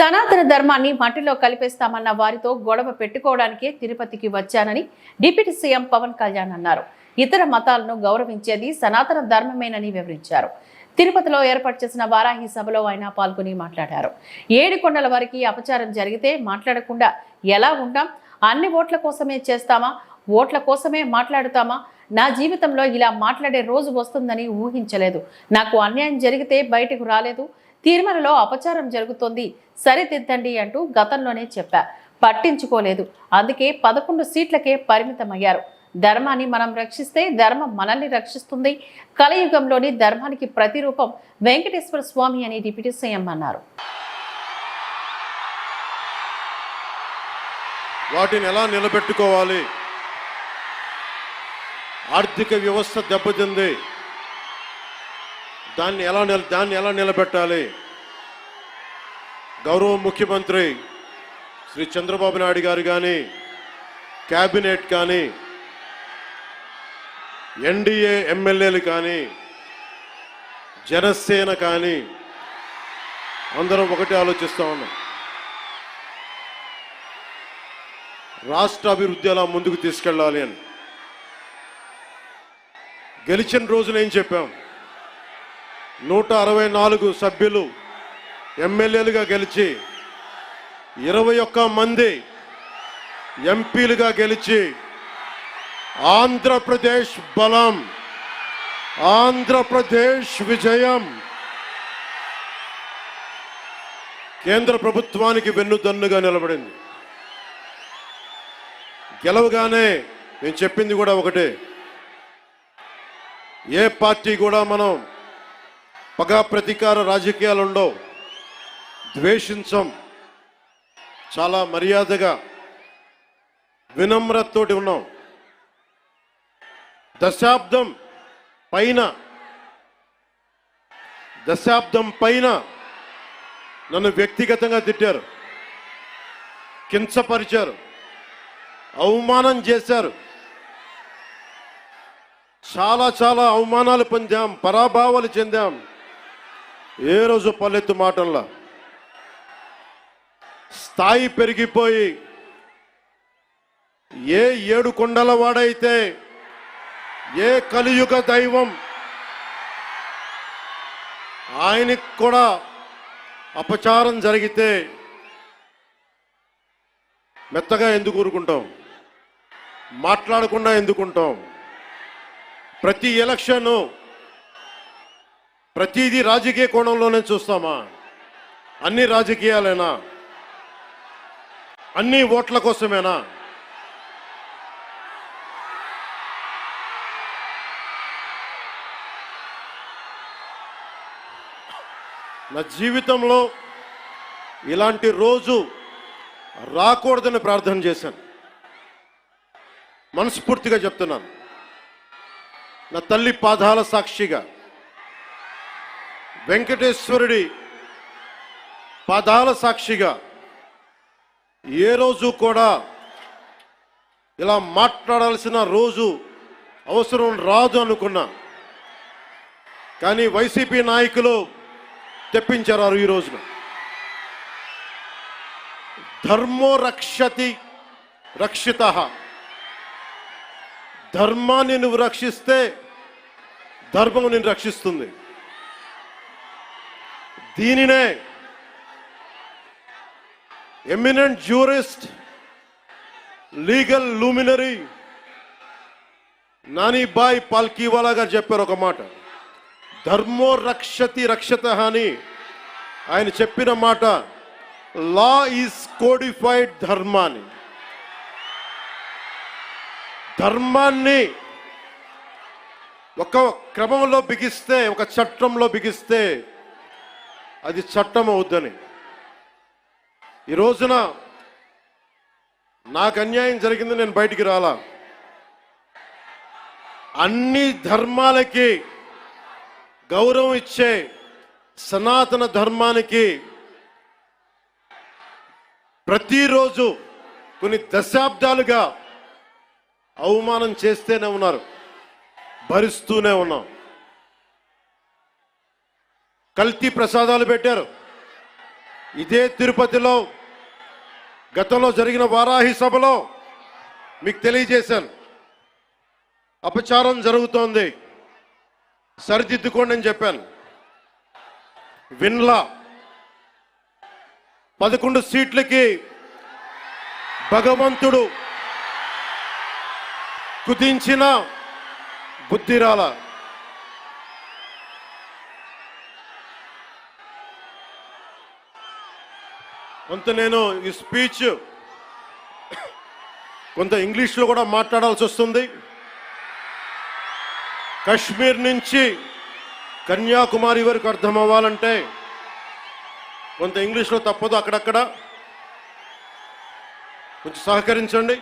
సనాతన ధర్మాన్ని మట్టిలో కలిపేస్తామన్న వారితో గొడవ పెట్టుకోవడానికే తిరుపతికి వచ్చానని డిప్యూటీ సీఎం పవన్ కళ్యాణ్ అన్నారు. ఇతర మతాలను గౌరవించేది సనాతన ధర్మమేనని వివరించారు. తిరుపతిలో ఏర్పాటు చేసిన వారాహి సభలో ఆయన పాల్గొని మాట్లాడారు. 7 కొండల వారికి అపచారం జరిగితే మాట్లాడకుండా ఎలా ఉంటాం? అన్ని ఓట్ల కోసమే చేస్తామా? ఓట్ల కోసమే మాట్లాడుతామా? నా జీవితంలో ఇలా మాట్లాడే రోజు వస్తుందని ఊహించలేదు. నాకు అన్యాయం జరిగితే బయటకు రాలేదు. తిరుమలలో అపచారం జరుగుతోంది, సరిదిద్దండి అంటూ గతంలోనే చెప్పా. పట్టించుకోలేదు. అందుకే 11 సీట్లకే పరిమితమయ్యారు. ధర్మాన్ని మనం రక్షిస్తే ధర్మం మనల్ని రక్షిస్తుంది. కలియుగంలోని ధర్మానికి ప్రతిరూపం వెంకటేశ్వర స్వామి అని డిప్యూటీ సీఎం అన్నారు. వాటిని ఎలా నిలబెట్టుకోవాలి? ఆర్థిక వ్యవస్థ దెబ్బతింది, దాన్ని ఎలా నిలబెట్టాలి? గౌరవ ముఖ్యమంత్రి శ్రీ చంద్రబాబు నాయుడు గారు కానీ, క్యాబినెట్ కానీ, ఎన్డీఏ ఎమ్మెల్యేలు కానీ, జనసేన కానీ అందరం ఒకటే ఆలోచిస్తూ ఉన్నాం. రాష్ట్ర అభివృద్ధి ఎలా ముందుకు తీసుకెళ్ళాలి అని. గెలిచిన రోజున ఏం చెప్పాం? 164 సభ్యులు ఎమ్మెల్యేలుగా గెలిచి 21 మంది ఎంపీలుగా గెలిచి ఆంధ్రప్రదేశ్ బలం, ఆంధ్రప్రదేశ్ విజయం, కేంద్ర ప్రభుత్వానికి వెన్నుదన్నుగా నిలబడింది. గెలవగానే నేను చెప్పింది కూడా ఒకటే, ఏ పార్టీ కూడా మనం పగా ప్రతీకార రాజకీయాలు ఉండవు, ద్వేషించం, చాలా మర్యాదగా వినమ్రతతోటి ఉన్నాం. దశాబ్దం పైన నన్ను వ్యక్తిగతంగా తిట్టారు, కించపరిచారు, అవమానం చేశారు. చాలా అవమానాలు పొందాం, పరాభావాలు చెందాం. ఏ రోజు పల్లెత్తు మాటల్లా స్థాయి పెరిగిపోయి ఏ 7 కొండల వాడైతే, ఏ కలియుగ దైవం ఆయనకి కూడా అపచారం జరిగితే మెత్తగా ఎందుకు ఊరుకుంటాం? మాట్లాడకుండా ఎందుకుంటాం? ప్రతి ఎలక్షన్ ప్రతిదీ రాజకీయ కోణంలోనే చూస్తామా? అన్ని రాజకీయాలేనా? అన్ని ఓట్ల కోసమేనా? నా జీవితంలో ఇలాంటి రోజు రాకూడదని ప్రార్థన చేశాను. మనస్ఫూర్తిగా చెప్తున్నాను. నా తల్లి పాదాల సాక్షిగా, వెంకటేశ్వరుడి పాదాల సాక్షిగా ఏ రోజు కూడా ఇలా మాట్లాడాల్సిన రోజు అవసరం రాదు అనుకున్నా. కానీ వైసీపీ నాయకులు తెప్పించారు ఈ రోజున. ధర్మో రక్షతి రక్షితః. ధర్మాన్ని నువ్వు రక్షిస్తే ధర్మం నిన్ను రక్షిస్తుంది. దీనినే eminent jurist, legal luminary Nanibhoy Palkhivala గారు చెప్పారు ఒక మాట. ధర్మో రక్షతి రక్షతః అని ఆయన చెప్పిన మాట. లా ఈజ్ కోడిఫైడ్ ధర్మాన్ని. ధర్మాన్ని ఒక క్రమంలో బిగిస్తే, ఒక చట్టంలో బిగిస్తే అది చట్టం అవుద్దని. ఈ రోజున నాకు అన్యాయం జరిగింది, నేను బయటికి రాలా. అన్ని ధర్మాలకి గౌరవం ఇచ్చే సనాతన ధర్మానికి ప్రతిరోజు కొన్ని దశాబ్దాలుగా అవమానం చేస్తూనే ఉన్నారు, భరిస్తూనే ఉన్నాం. కల్తీ ప్రసాదాలు పెట్టారు, ఇదే తిరుపతిలో గతంలో జరిగిన వారాహి సభలో మీకు తెలియజేశాను, అపచారం జరుగుతోంది, సరిదిద్దుకోండి అని చెప్పాను. విన్లా 11 సీట్లకి భగవంతుడు కుదించిన బుద్ధిరాల. కొంత నేను ఈ స్పీచ్ కొంత ఇంగ్లీష్లో కూడా మాట్లాడాల్సి వస్తుంది. కశ్మీర్ నుంచి కన్యాకుమారి వరకు అర్థం అవ్వాలంటే కొంత ఇంగ్లీష్లో తప్పదు, అక్కడక్కడ కొంచెం సహకరించండి.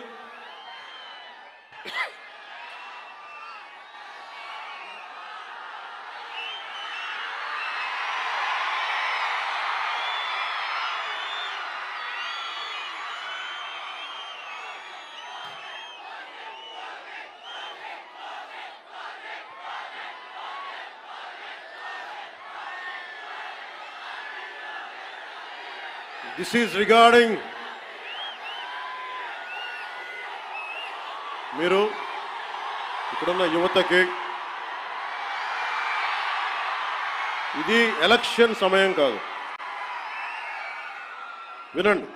This is regarding మీరు ఇక్కడున్న యువతకి, ఇది ఎలక్షన్ సమయం కాదు, వినండి,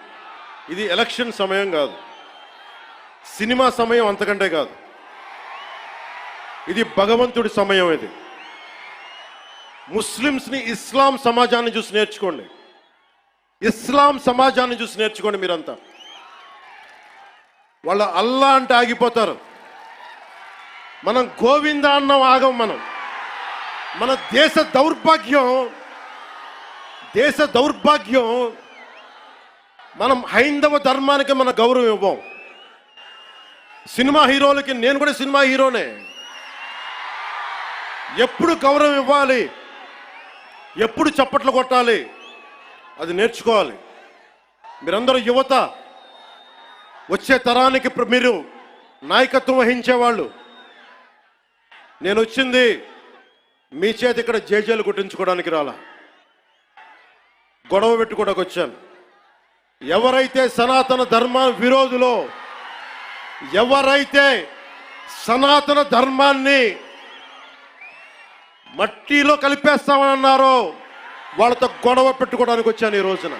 ఇది ఎలక్షన్ సమయం కాదు, సినిమా సమయం అంతకంటే కాదు, ఇది భగవంతుడి సమయం. ఇది ముస్లిమ్స్ని, ఇస్లాం సమాజాన్ని చూసి నేర్చుకోండి, ఇస్లాం సమాజాన్ని చూసి నేర్చుకోండి. మీరంతా వాళ్ళ అల్లా అంటే ఆగిపోతారు, మనం గోవింద అన్నం ఆగం. మన దేశ దౌర్భాగ్యం మనం హైందవ ధర్మానికి మన గౌరవం ఇవ్వం. సినిమా హీరోలకి, నేను కూడా సినిమా హీరోనే, ఎప్పుడు గౌరవం ఇవ్వాలి, ఎప్పుడు చప్పట్లు కొట్టాలి, అది నేర్చుకోవాలి. మీరందరూ యువత, వచ్చే తరానికి మీరు నాయకత్వం వహించేవాళ్ళు. నేను వచ్చింది మీ చేతి ఇక్కడ జేజేలు కొట్టించుకోవడానికి రాలా, గొడవ పెట్టుకోవడానికి వచ్చాను. ఎవరైతే సనాతన ధర్మ విరోధులో, ఎవరైతే సనాతన ధర్మాన్ని మట్టిలో కలిపేస్తామని అన్నారో వాళ్ళతో గొడవ పెట్టుకోవడానికి వచ్చాను ఈ రోజున.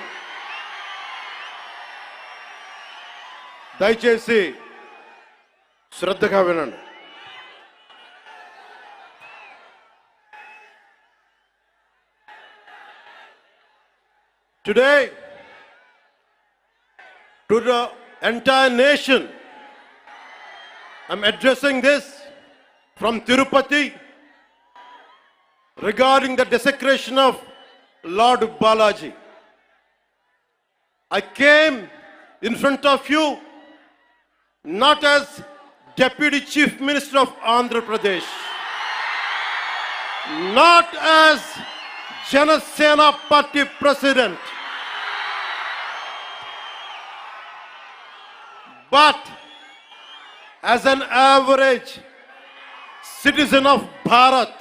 దయచేసి శ్రద్ధగా వినండి. Today, to the entire nation, I'm addressing this from Tirupati regarding the desecration of Lord Balaji. I came in front of you not as Deputy Chief Minister of Andhra Pradesh, not as Janasena Party President, but as an average citizen of Bharat,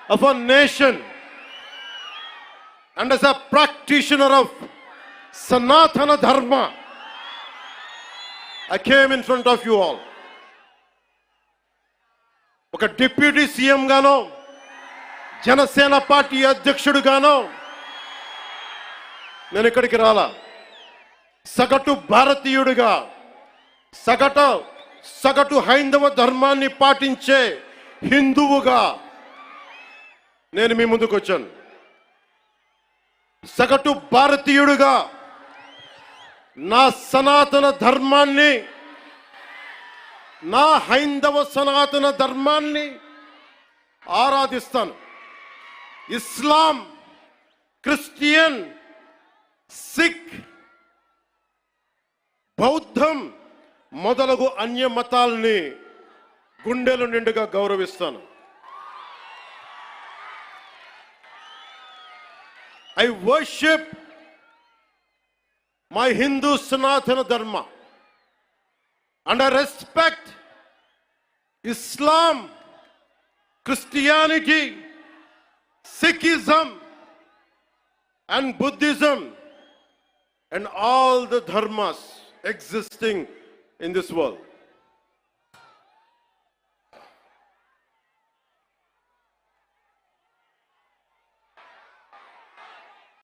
of a nation, and as a practitioner of Sanatana Dharma. I came in front of you all. ఒక deputy CM గానో, Janasena party అధ్యక్షుడుగానో నేను ఇక్కడికి రాలా. సగటు భారతీయుడిగా, సగటు హైందవ ధర్మాన్ని పాటించే హిందువుగా నేను మీ ముందుకు వచ్చాను. సగటు భారతీయుడిగా నా సనాతన ధర్మాన్ని, నా హైందవ సనాతన ధర్మాన్ని ఆరాధిస్తాను. ఇస్లాం, క్రిస్టియన్, సిక్, బౌద్ధం మొదలగు అన్య మతాల్ని గుండెలు నిండుగా గౌరవిస్తాను. I worship my Hindu Sanatana Dharma and I respect Islam, Christianity, Sikhism and Buddhism and all the dharmas existing in this world.